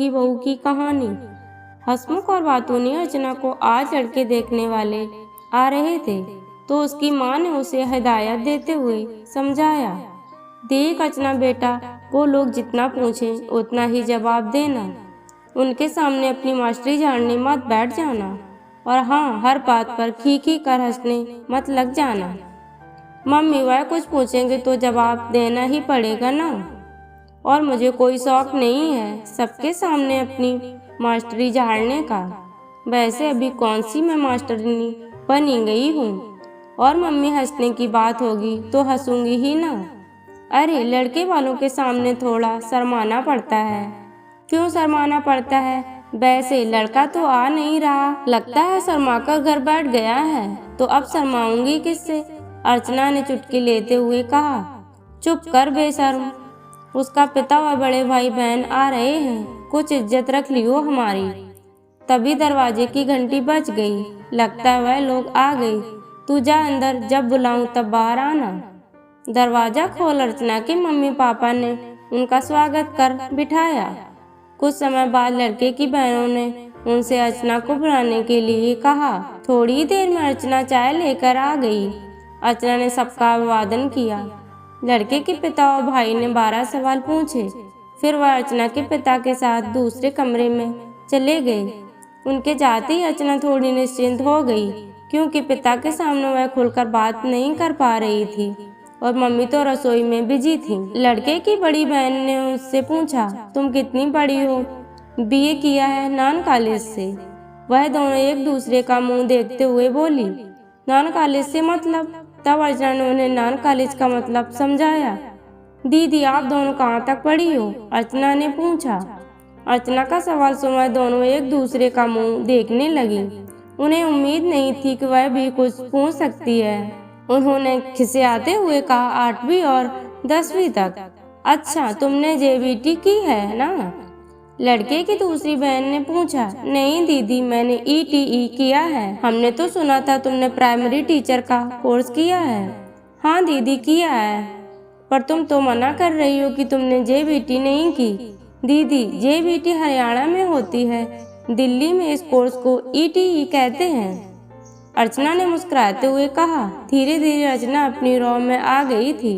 गूंगी बहू की कहानी। हसमुख और बातूनी अर्चना को आज लड़के देखने वाले आ रहे थे तो उसकी माँ ने उसे हिदायत देते हुए समझाया, देख अर्चना बेटा, वो लोग जितना पूछें उतना ही जवाब देना। उनके सामने अपनी मास्टरी झाड़ने मत बैठ जाना और हाँ, हर बात पर खी कर हंसने मत लग जाना। मम्मी वह कुछ पूछेंगे तो जवाब देना ही पड़ेगा ना, और मुझे कोई शौक नहीं है सबके सामने अपनी मास्टरी झाड़ने का। वैसे अभी कौन सी मैं मास्टरनी बनी गई हूँ, और मम्मी हंसने की बात होगी तो हंसूंगी ही ना। अरे लड़के वालों के सामने थोड़ा शर्माना पड़ता है। क्यों शर्माना पड़ता है? वैसे लड़का तो आ नहीं रहा, लगता है शर्मा कर घर बैठ गया है, तो अब शर्माऊंगी किससे? अर्चना ने चुटकी लेते हुए कहा। चुप कर बेशर्म, उसका पिता और बड़े भाई बहन आ रहे हैं, कुछ इज्जत रख लियो हमारी। तभी दरवाजे की घंटी बज गई। लगता है वह लोग आ गए। तू जा अंदर, जब बुलाऊं तब बाहर आना। दरवाजा खोल अर्चना के मम्मी पापा ने उनका स्वागत कर बिठाया। कुछ समय बाद लड़के की बहनों ने उनसे अर्चना को बुलाने के लिए कहा। थोड़ी देर में अर्चना चाय लेकर आ गई। अर्चना ने सबका अभिवादन किया। लड़के के पिता और भाई ने 12 सवाल पूछे। फिर वह अर्चना के पिता के साथ दूसरे कमरे में चले गए। उनके जाते ही अर्चना थोड़ी निश्चिंत हो गई, क्योंकि पिता के सामने वह खुलकर बात नहीं कर पा रही थी और मम्मी तो रसोई में बिजी थी। लड़के की बड़ी बहन ने उससे पूछा, तुम कितनी बड़ी हो? बीए किया है नॉन कॉलेज से। वह दोनों एक दूसरे का मुंह देखते हुए बोली, नॉन कॉलेज से मतलब? तब अर्चना ने उन्हें नॉन कॉलेज का मतलब समझाया। दीदी आप दोनों कहाँ तक पढ़ी हो? अर्चना ने पूछा। अर्चना का सवाल सुनकर दोनों एक दूसरे का मुंह देखने लगी। उन्हें उम्मीद नहीं थी कि वह भी कुछ पूछ सकती है। उन्होंने खिसियाते हुए कहा, 8वीं और 10वीं तक। अच्छा, तुमने जेबीटी की है ना? लड़के की दूसरी बहन ने पूछा। नहीं दीदी, मैंने ईटीई किया है। हमने तो सुना था तुमने प्राइमरी टीचर का कोर्स किया है। हाँ दीदी किया है, पर तुम तो मना कर रही हो कि तुमने जेबीटी नहीं की। दीदी जेबीटी हरियाणा में होती है, दिल्ली में इस कोर्स को ईटीई कहते हैं। अर्चना ने मुस्कुराते हुए कहा। धीरे धीरे अर्चना अपनी रौ में आ गई थी।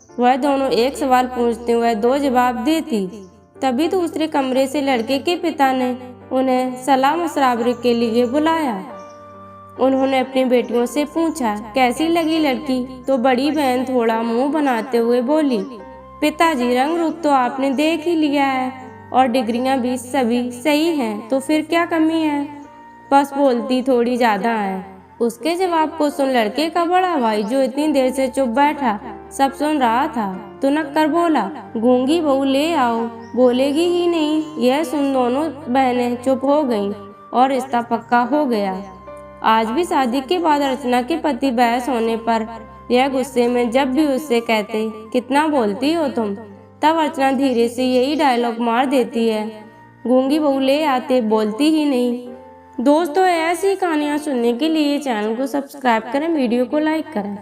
वह दोनों एक सवाल पूछते हुए 2 जवाब देती। तभी दूसरे कमरे से लड़के के पिता ने उन्हें सलाह मशवरे के लिए बुलाया। उन्होंने अपनी बेटियों से पूछा, कैसी लगी लड़की? तो बड़ी बहन थोड़ा मुंह बनाते हुए बोली, पिताजी रंग रूप तो आपने देख ही लिया है और डिग्रियां भी सभी सही हैं, तो फिर क्या कमी है? बस बोलती थोड़ी ज्यादा है। उसके जवाब को सुन लड़के का बड़ा भाई, जो इतनी देर से चुप बैठा सब सुन रहा था, तुनक कर बोला, गूंगी बहू ले आओ। बोलेगी ही नहीं। यह सुन दोनों बहनें चुप हो गईं और रिश्ता पक्का हो गया। आज भी शादी के बाद अर्चना के पति बहस होने पर यह गुस्से में जब भी उससे कहते, कितना बोलती हो तुम, तब अर्चना धीरे से यही डायलॉग मार देती है, गूंगी बहू ले आते, बोलती ही नहीं। दोस्तों, ऐसी कहानियाँ सुनने के लिए चैनल को सब्सक्राइब करें, वीडियो को लाइक करें।